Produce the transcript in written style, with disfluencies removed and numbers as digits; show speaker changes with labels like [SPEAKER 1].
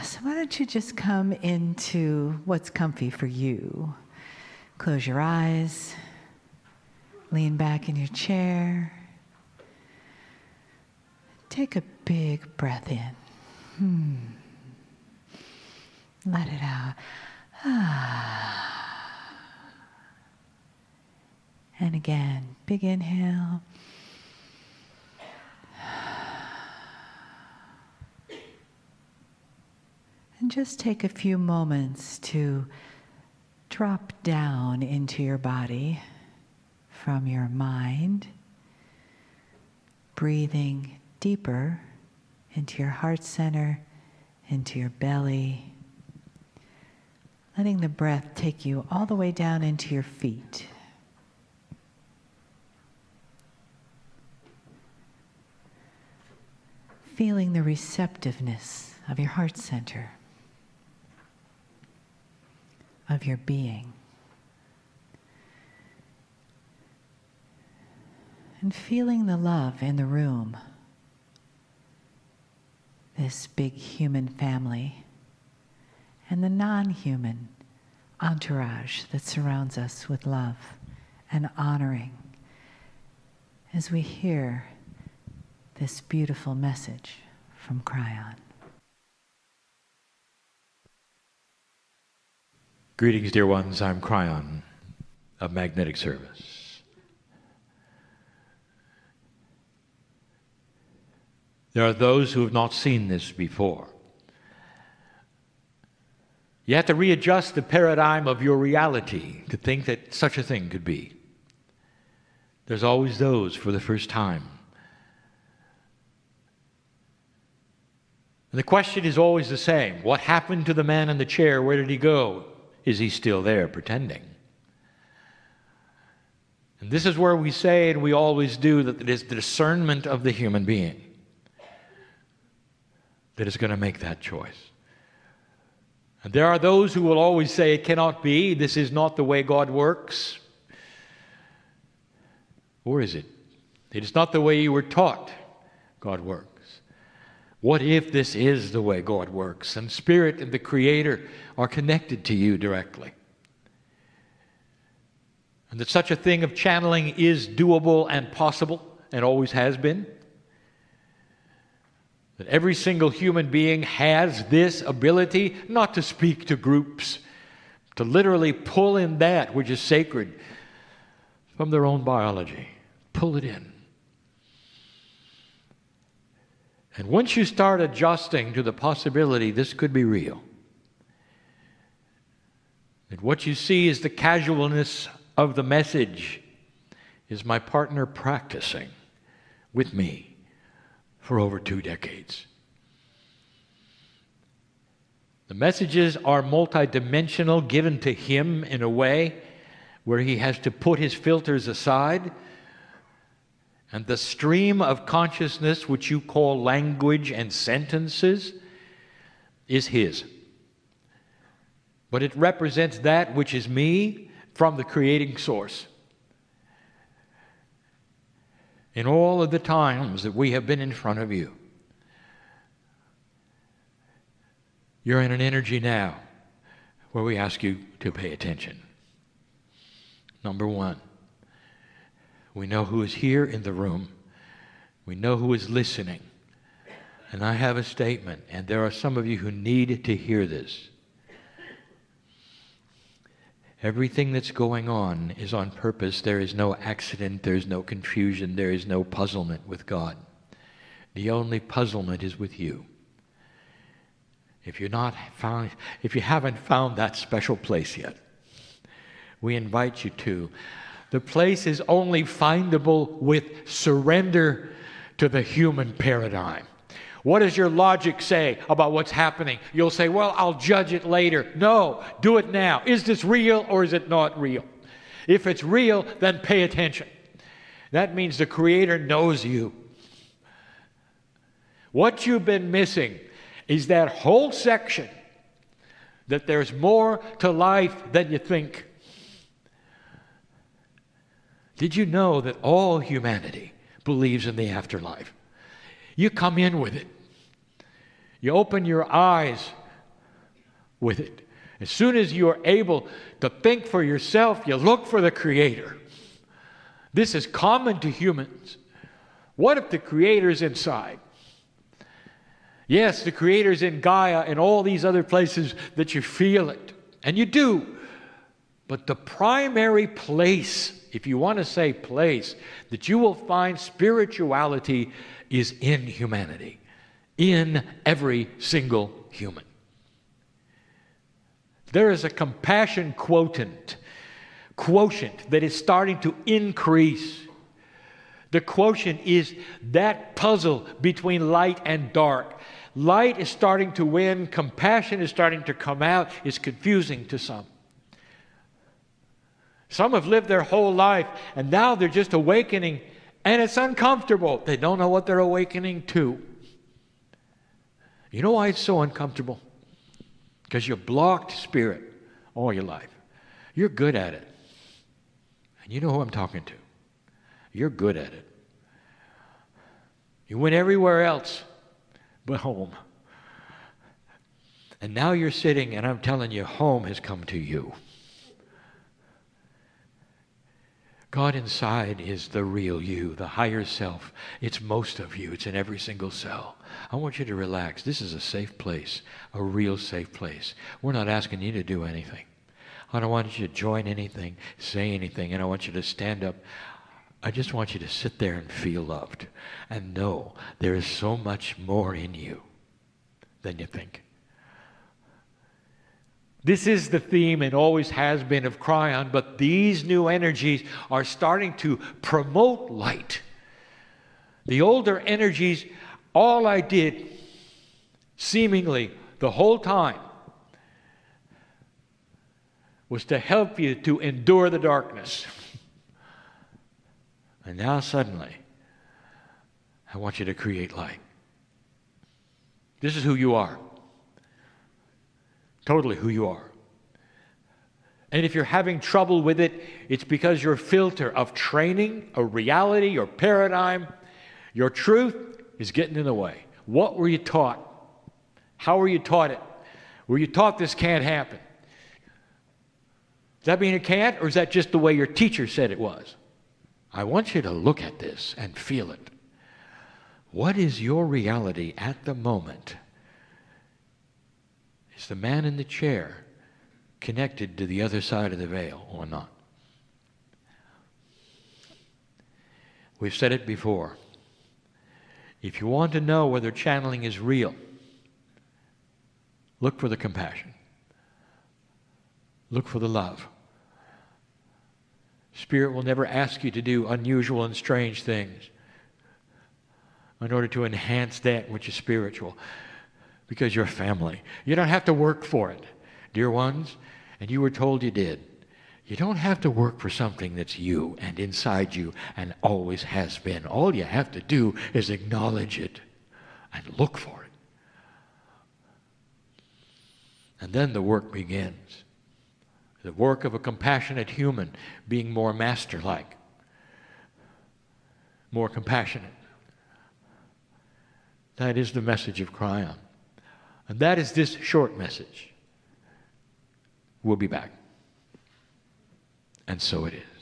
[SPEAKER 1] So why don't you just come into what's comfy for you. Close your eyes. Lean back in your chair. Take a big breath in. Let it out. And again, big inhale. And just take a few moments to drop down into your body from your mind, breathing deeper into your heart center, into your belly, letting the breath take you all the way down into your feet. Feeling the receptiveness of your heart center, of your being. And feeling the love in the room, this big human family, and the non-human entourage that surrounds us with love and honoring as we hear this beautiful message from Kryon.
[SPEAKER 2] Greetings, dear ones. I'm Kryon of Magnetic Service. There are those who have not seen this before. You have to readjust the paradigm of your reality to think that such a thing could be. There's always those for the first time. And the question is always the same. What happened to the man in the chair? Where did he go? Is he still there pretending? And this is where we say, and we always do, that it is the discernment of the human being that is going to make that choice. And there are those who will always say, it cannot be, this is not the way God works. Or is it? It is not the way you were taught God works. What if this is the way God works, and Spirit and the Creator are connected to you directly? And that such a thing of channeling is doable and possible, and always has been. That every single human being has this ability, not to speak to groups, to literally pull in that which is sacred from their own biology. Pull it in. And once you start adjusting to the possibility this could be real, that what you see is the casualness of the message is my partner practicing with me for over 2 decades. The messages are multidimensional, given to him in a way where he has to put his filters aside. And the stream of consciousness, which you call language and sentences, is his. But it represents that which is me from the creating source. In all of the times that we have been in front of you, you're in an energy now where we ask you to pay attention. Number one, we know who is here in the room. We know who is listening. And I have a statement, and there are some of you who need to hear this. Everything that's going on is on purpose. There is no accident. There is no confusion. There is no puzzlement with God. The only puzzlement is with you. If you haven't found that special place yet, we invite you to. The place is only findable with surrender to the human paradigm. What does your logic say about what's happening? You'll say, well, I'll judge it later. No, do it now. Is this real or is it not real? If it's real, then pay attention. That means the Creator knows you. What you've been missing is that whole section that there's more to life than you think. Did you know that all humanity believes in the afterlife? You come in with it. You open your eyes with it. As soon as you are able to think for yourself, you look for the Creator. This is common to humans. What if the Creator's inside? Yes, the Creator's in Gaia and all these other places that you feel it. And you do. But the primary place, if you want to say place, that you will find spirituality is in humanity. In every single human. There is a compassion quotient that is starting to increase. The quotient is that puzzle between light and dark. Light is starting to win. Compassion is starting to come out. It's confusing to some. Some have lived their whole life, and now they're just awakening, and it's uncomfortable. They don't know what they're awakening to. You know why it's so uncomfortable? Because you blocked spirit all your life. You're good at it. And you know who I'm talking to. You're good at it. You went everywhere else but home. And now you're sitting, and I'm telling you, home has come to you. God inside is the real you, the higher self. It's most of you. It's in every single cell. I want you to relax. This is a safe place, a real safe place. We're not asking you to do anything. I don't want you to join anything, say anything, and I want you to stand up. I just want you to sit there and feel loved and know there is so much more in you than you think. This is the theme and always has been of Kryon, but these new energies are starting to promote light. The older energies, all I did, seemingly the whole time, was to help you to endure the darkness. And now suddenly, I want you to create light. This is who you are. Totally who you are. And if you're having trouble with it, it's because your filter of training, a reality, your paradigm, your truth is getting in the way. What were you taught? How were you taught it? Were you taught this can't happen? Does that mean it can't, or is that just the way your teacher said it was? I want you to look at this and feel it. What is your reality at the moment? Is the man in the chair connected to the other side of the veil or not? We've said it before. If you want to know whether channeling is real, look for the compassion. Look for the love. Spirit will never ask you to do unusual and strange things in order to enhance that which is spiritual, because you're family. You don't have to work for it, dear ones, and you were told you did. You don't have to work for something that's you and inside you and always has been. All you have to do is acknowledge it and look for it. And then the work begins. The work of a compassionate human, being more master-like, more compassionate. That is the message of Kryon. And that is this short message. We'll be back. And so it is.